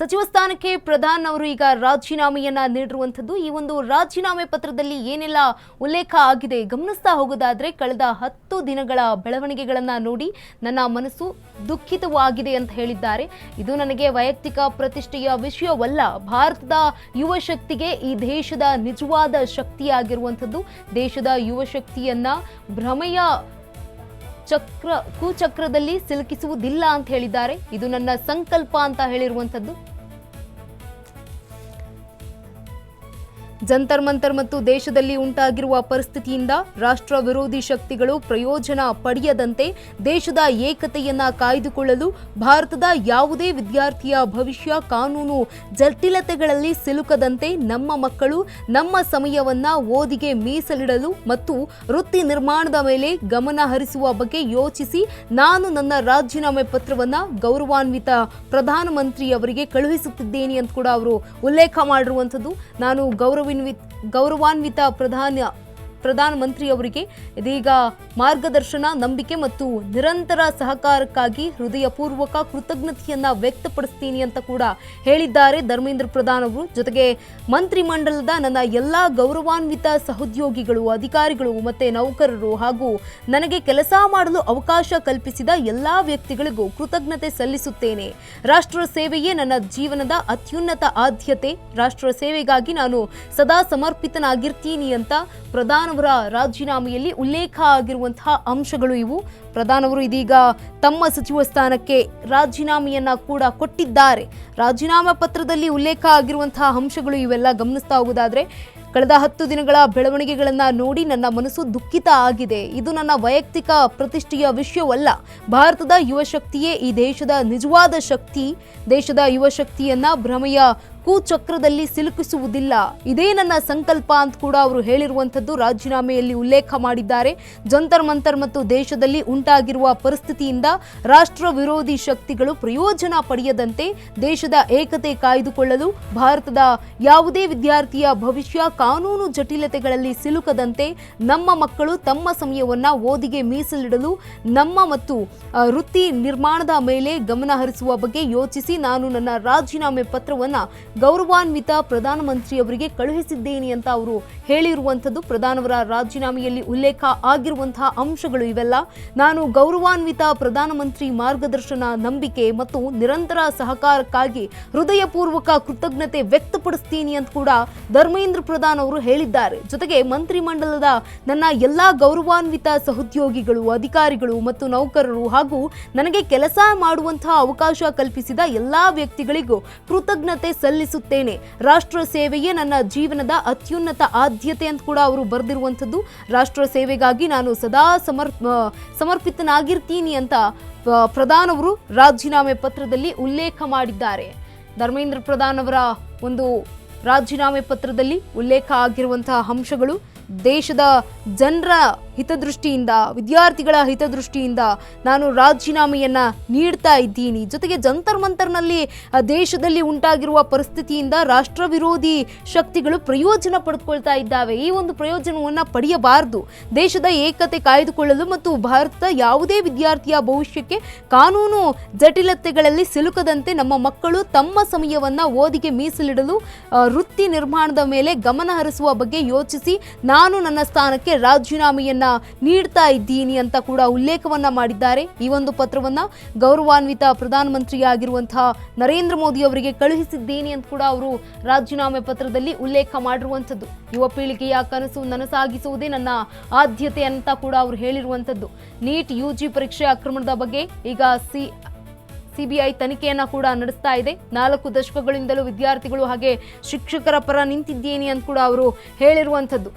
ಸಚಿವ ಸ್ಥಾನಕ್ಕೆ ಪ್ರಧಾನ್ ಅವರು ಈಗ ರಾಜೀನಾಮೆಯನ್ನ ನೀಡಿರುವಂತದ್ದು. ಈ ಒಂದು ರಾಜೀನಾಮೆ ಪತ್ರದಲ್ಲಿ ಏನೆಲ್ಲ ಉಲ್ಲೇಖ ಆಗಿದೆ ಗಮನಿಸ್ತಾ ಹೋಗೋದಾದ್ರೆ, ಕಳೆದ 10 ದಿನಗಳ ಬೆಳವಣಿಗೆಗಳನ್ನ ನೋಡಿ ನನ್ನ ಮನಸ್ಸು ದುಃಖಿತವಾಗಿದೆ ಅಂತ ಹೇಳಿದ್ದಾರೆ. ಇದು ನನಗೆ ವೈಯಕ್ತಿಕ ಪ್ರತಿಷ್ಠೆಯ ವಿಷಯವಲ್ಲ, ಭಾರತದ ಯುವ ಶಕ್ತಿಗೆ ಈ ದೇಶದ ನಿಜವಾದ ಶಕ್ತಿಯಾಗಿರುವಂಥದ್ದು. ದೇಶದ ಯುವ ಶಕ್ತಿಯನ್ನ ಭ್ರಮೆಯ ಕುಚಕ್ರದಲ್ಲಿ ಸಿಲುಕಿಸುವುದಿಲ್ಲ ಅಂತ ಹೇಳಿದ್ದಾರೆ. ಇದು ನನ್ನ ಸಂಕಲ್ಪ ಅಂತ ಹೇಳಿರುವಂಥದ್ದು. ಜಂತರ್ ಮಂತರ್ ಮತ್ತು ದೇಶದಲ್ಲಿ ಉಂಟಾಗಿರುವ ಪರಿಸ್ಥಿತಿಯಿಂದ ರಾಷ್ಟ್ರ ವಿರೋಧಿ ಶಕ್ತಿಗಳು ಪ್ರಯೋಜನ ಪಡೆಯದಂತೆ ದೇಶದ ಏಕತೆಯನ್ನ ಕಾಯ್ದುಕೊಳ್ಳಲು ಭಾರತದ ಯಾವುದೇ ವಿದ್ಯಾರ್ಥಿಯ ಭವಿಷ್ಯ ಕಾನೂನು ಜಟಿಲತೆಗಳಲ್ಲಿ ಸಿಲುಕದಂತೆ ನಮ್ಮ ಮಕ್ಕಳು ನಮ್ಮ ಸಮಯವನ್ನ ಓದಿಗೆ ಮೀಸಲಿಡಲು ಮತ್ತು ವೃತ್ತಿ ನಿರ್ಮಾಣದ ಮೇಲೆ ಗಮನ ಹರಿಸುವ ಬಗ್ಗೆ ಯೋಚಿಸಿ ನಾನು ನನ್ನ ರಾಜೀನಾಮೆ ಪತ್ರವನ್ನ ಗೌರವಾನ್ವಿತ ಪ್ರಧಾನಮಂತ್ರಿಯವರಿಗೆ ಕಳುಹಿಸುತ್ತಿದ್ದೇನೆ ಅಂತ ಕೂಡ ಅವರು ಉಲ್ಲೇಖ ಮಾಡಿರುವಂಥದ್ದು. ನಾನು ಗೌರವಾನ್ವಿತ ಪ್ರಧಾನಮಂತ್ರಿಯವರಿಗೆ ಇದೀಗ ಮಾರ್ಗದರ್ಶನ, ನಂಬಿಕೆ ಮತ್ತು ನಿರಂತರ ಸಹಕಾರಕ್ಕಾಗಿ ಹೃದಯಪೂರ್ವಕ ಕೃತಜ್ಞತೆಯನ್ನ ವ್ಯಕ್ತಪಡಿಸ್ತೀನಿ ಅಂತ ಕೂಡ ಹೇಳಿದ್ದಾರೆ ಧರ್ಮೇಂದ್ರ ಪ್ರಧಾನ್ ಅವರು. ಜೊತೆಗೆ ಮಂತ್ರಿಮಂಡಲದ ನನ್ನ ಎಲ್ಲಾ ಗೌರವಾನ್ವಿತ ಸಹೋದ್ಯೋಗಿಗಳು, ಅಧಿಕಾರಿಗಳು ಮತ್ತೆ ನೌಕರರು ಹಾಗೂ ನನಗೆ ಕೆಲಸ ಮಾಡಲು ಅವಕಾಶ ಕಲ್ಪಿಸಿದ ಎಲ್ಲಾ ವ್ಯಕ್ತಿಗಳಿಗೂ ಕೃತಜ್ಞತೆ ಸಲ್ಲಿಸುತ್ತೇನೆ. ರಾಷ್ಟ್ರ ಸೇವೆಯೇ ನನ್ನ ಜೀವನದ ಅತ್ಯುನ್ನತ ಆದ್ಯತೆ. ರಾಷ್ಟ್ರ ಸೇವೆಗಾಗಿ ನಾನು ಸದಾ ಸಮರ್ಪಿತನಾಗಿರ್ತೀನಿ ಅಂತ ಪ್ರಧಾನ್ ಅವರ ರಾಜೀನಾಮೆಯಲ್ಲಿ ಉಲ್ಲೇಖ ಆಗಿರುವಂತಹ ಅಂಶಗಳು ಇವು. ಪ್ರಧಾನ್ ಅವರು ಇದೀಗ ತಮ್ಮ ಸಚಿವ ಸ್ಥಾನಕ್ಕೆ ರಾಜೀನಾಮೆಯನ್ನ ಕೂಡ ಕೊಟ್ಟಿದ್ದಾರೆ. ರಾಜೀನಾಮೆ ಪತ್ರದಲ್ಲಿ ಉಲ್ಲೇಖ ಆಗಿರುವಂತಹ ಅಂಶಗಳು ಇವೆಲ್ಲ ಗಮನಿಸ್ತಾ ಹೋಗೋದಾದ್ರೆ, ಕಳೆದ 10 ದಿನಗಳ ಬೆಳವಣಿಗೆಗಳನ್ನ ನೋಡಿ ನನ್ನ ಮನಸ್ಸು ದುಃಖಿತ ಆಗಿದೆ. ಇದು ನನ್ನ ವೈಯಕ್ತಿಕ ಪ್ರತಿಷ್ಠೆಯ ವಿಷಯವಲ್ಲ, ಭಾರತದ ಯುವ ಶಕ್ತಿಯೇ ಈ ದೇಶದ ನಿಜವಾದ ಶಕ್ತಿ. ದೇಶದ ಯುವ ಶಕ್ತಿಯನ್ನ ಭ್ರಮೆಯ ಕುಚಕ್ರದಲ್ಲಿ ಸಿಲುಕಿಸುವುದಿಲ್ಲ, ಇದೇ ನನ್ನ ಸಂಕಲ್ಪ ಅಂತ ಕೂಡ ಅವರು ಹೇಳಿರುವಂಥದ್ದು ರಾಜೀನಾಮೆಯಲ್ಲಿ ಉಲ್ಲೇಖ ಮಾಡಿದ್ದಾರೆ. ಜಂತರ್ ಮಂತರ್ ಮತ್ತು ದೇಶದಲ್ಲಿ ಉಂಟಾಗಿರುವ ಪರಿಸ್ಥಿತಿಯಿಂದ ರಾಷ್ಟ್ರ ವಿರೋಧಿ ಶಕ್ತಿಗಳು ಪ್ರಯೋಜನ ಪಡೆಯದಂತೆ ದೇಶದ ಏಕತೆ ಕಾಯ್ದುಕೊಳ್ಳಲು ಭಾರತದ ಯಾವುದೇ ವಿದ್ಯಾರ್ಥಿಯ ಭವಿಷ್ಯ ಕಾನೂನು ಜಟಿಲತೆಗಳಲ್ಲಿ ಸಿಲುಕದಂತೆ ನಮ್ಮ ಮಕ್ಕಳು ತಮ್ಮ ಸಮಯವನ್ನ ಓದಿಗೆ ಮೀಸಲಿಡಲು ನಮ್ಮ ಮತ್ತು ವೃತ್ತಿ ನಿರ್ಮಾಣದ ಮೇಲೆ ಗಮನ ಹರಿಸುವ ಬಗ್ಗೆ ಯೋಚಿಸಿ ನಾನು ನನ್ನ ರಾಜೀನಾಮೆ ಪತ್ರವನ್ನ ಗೌರವಾನ್ವಿತ ಪ್ರಧಾನಮಂತ್ರಿಯವರಿಗೆ ಕಳುಹಿಸಿದ್ದೇನೆ ಅಂತ ಅವರು ಹೇಳಿರುವಂಥದ್ದು. ಪ್ರಧಾನವರ ರಾಜೀನಾಮೆಯಲ್ಲಿ ಉಲ್ಲೇಖ ಆಗಿರುವಂತಹ ಅಂಶಗಳು ಇವೆಲ್ಲ. ನಾನು ಗೌರವಾನ್ವಿತ ಪ್ರಧಾನಮಂತ್ರಿ ಮಾರ್ಗದರ್ಶನ, ನಂಬಿಕೆ ಮತ್ತು ನಿರಂತರ ಸಹಕಾರಕ್ಕಾಗಿ ಹೃದಯಪೂರ್ವಕ ಕೃತಜ್ಞತೆ ವ್ಯಕ್ತಪಡಿಸ್ತೀನಿ ಅಂತ ಕೂಡ ಧರ್ಮೇಂದ್ರ ಪ್ರಧಾನ್ ಅವರು ಹೇಳಿದ್ದಾರೆ. ಜೊತೆಗೆ ಮಂತ್ರಿಮಂಡಲದ ನನ್ನ ಎಲ್ಲಾ ಗೌರವಾನ್ವಿತ ಸಹೋದ್ಯೋಗಿಗಳು, ಅಧಿಕಾರಿಗಳು ಮತ್ತು ನೌಕರರು ಹಾಗೂ ನನಗೆ ಕೆಲಸ ಮಾಡುವಂತಹ ಅವಕಾಶ ಕಲ್ಪಿಸಿದ ಎಲ್ಲಾ ವ್ಯಕ್ತಿಗಳಿಗೂ ಕೃತಜ್ಞತೆ ಸಲ್ಲಿಸುತ್ತೇನೆ. ರಾಷ್ಟ್ರ ಸೇವೆಯೇ ನನ್ನ ಜೀವನದ ಅತ್ಯುನ್ನತ ಆದ್ಯತೆ ಅಂತ ಕೂಡ ಅವರು ಬರೆದಿರುವಂಥದ್ದು. ರಾಷ್ಟ್ರ ಸೇವೆಗಾಗಿ ನಾನು ಸದಾ ಸಮರ್ಪಿತನಾಗಿರ್ತೀನಿ ಅಂತ ಪ್ರಧಾನ್ ಅವರು ರಾಜೀನಾಮೆ ಪತ್ರದಲ್ಲಿ ಉಲ್ಲೇಖ ಮಾಡಿದ್ದಾರೆ. ಧರ್ಮೇಂದ್ರ ಪ್ರಧಾನ್ ಅವರ ಒಂದು ರಾಜೀನಾಮೆ ಪತ್ರದಲ್ಲಿ ಉಲ್ಲೇಖ ಆಗಿರುವಂತಹ ಅಂಶಗಳು ದೇಶದ ಜನರ ಹಿತದೃಷ್ಟಿಯಿಂದ, ವಿದ್ಯಾರ್ಥಿಗಳ ಹಿತದೃಷ್ಟಿಯಿಂದ ನಾನು ರಾಜೀನಾಮೆಯನ್ನ ನೀಡ್ತಾ ಇದ್ದೀನಿ. ಜೊತೆಗೆ ಜಂತರ್ ಮಂತರ್ನಲ್ಲಿ ದೇಶದಲ್ಲಿ ಉಂಟಾಗಿರುವ ಪರಿಸ್ಥಿತಿಯಿಂದ ರಾಷ್ಟ್ರ ವಿರೋಧಿ ಶಕ್ತಿಗಳು ಪ್ರಯೋಜನ ಪಡೆದುಕೊಳ್ತಾ ಇದ್ದಾವೆ. ಈ ಒಂದು ಪ್ರಯೋಜನವನ್ನ ಪಡೆಯಬಾರದು. ದೇಶದ ಏಕತೆ ಕಾಯ್ದುಕೊಳ್ಳಲು ಮತ್ತು ಭಾರತದ ಯಾವುದೇ ವಿದ್ಯಾರ್ಥಿಯ ಭವಿಷ್ಯಕ್ಕೆ ಕಾನೂನು ಜಟಿಲತೆಗಳಲ್ಲಿ ಸಿಲುಕದಂತೆ ನಮ್ಮ ಮಕ್ಕಳು ತಮ್ಮ ಸಮಯವನ್ನ ಓದಿಗೆ ಮೀಸಲಿಡಲು ವೃತ್ತಿ ನಿರ್ಮಾಣದ ಮೇಲೆ ಗಮನ ಹರಿಸುವ ಬಗ್ಗೆ ಯೋಚಿಸಿ ನಾನು ನನ್ನ ಸ್ಥಾನಕ್ಕೆ ರಾಜೀನಾಮೆಯನ್ನ ನೀಡ್ತಾ ಇದ್ದೀನಿ ಅಂತ ಕೂಡ ಉಲ್ಲೇಖವನ್ನ ಮಾಡಿದ್ದಾರೆ. ಈ ಒಂದು ಪತ್ರವನ್ನ ಗೌರವಾನ್ವಿತ ಪ್ರಧಾನಮಂತ್ರಿಯಾಗಿರುವಂತಹ ನರೇಂದ್ರ ಮೋದಿ ಅವರಿಗೆ ಕಳುಹಿಸಿದ್ದೇನೆ ಅಂತ ಕೂಡ ಅವರು ರಾಜೀನಾಮೆ ಪತ್ರದಲ್ಲಿ ಉಲ್ಲೇಖ ಮಾಡಿರುವಂಥದ್ದು. ಯುವ ಪೀಳಿಗೆಯ ಕನಸು ನನಸಾಗಿಸುವುದೇ ನನ್ನ ಆದ್ಯತೆ ಅಂತ ಕೂಡ ಅವರು ಹೇಳಿರುವಂಥದ್ದು. ನೀಟ್ UG ಪರೀಕ್ಷೆ ಅಕ್ರಮದ ಬಗ್ಗೆ ಈಗ CBI ತನಿಖೆಯನ್ನ ಕೂಡ ನಡೆಸ್ತಾ ಇದೆ. 4 ದಶಕಗಳಿಂದಲೂ ವಿದ್ಯಾರ್ಥಿಗಳು ಹಾಗೆ ಶಿಕ್ಷಕರ ಪರ ನಿಂತಿದ್ದೇನೆ ಅಂತ ಕೂಡ ಅವರು ಹೇಳಿರುವಂಥದ್ದು.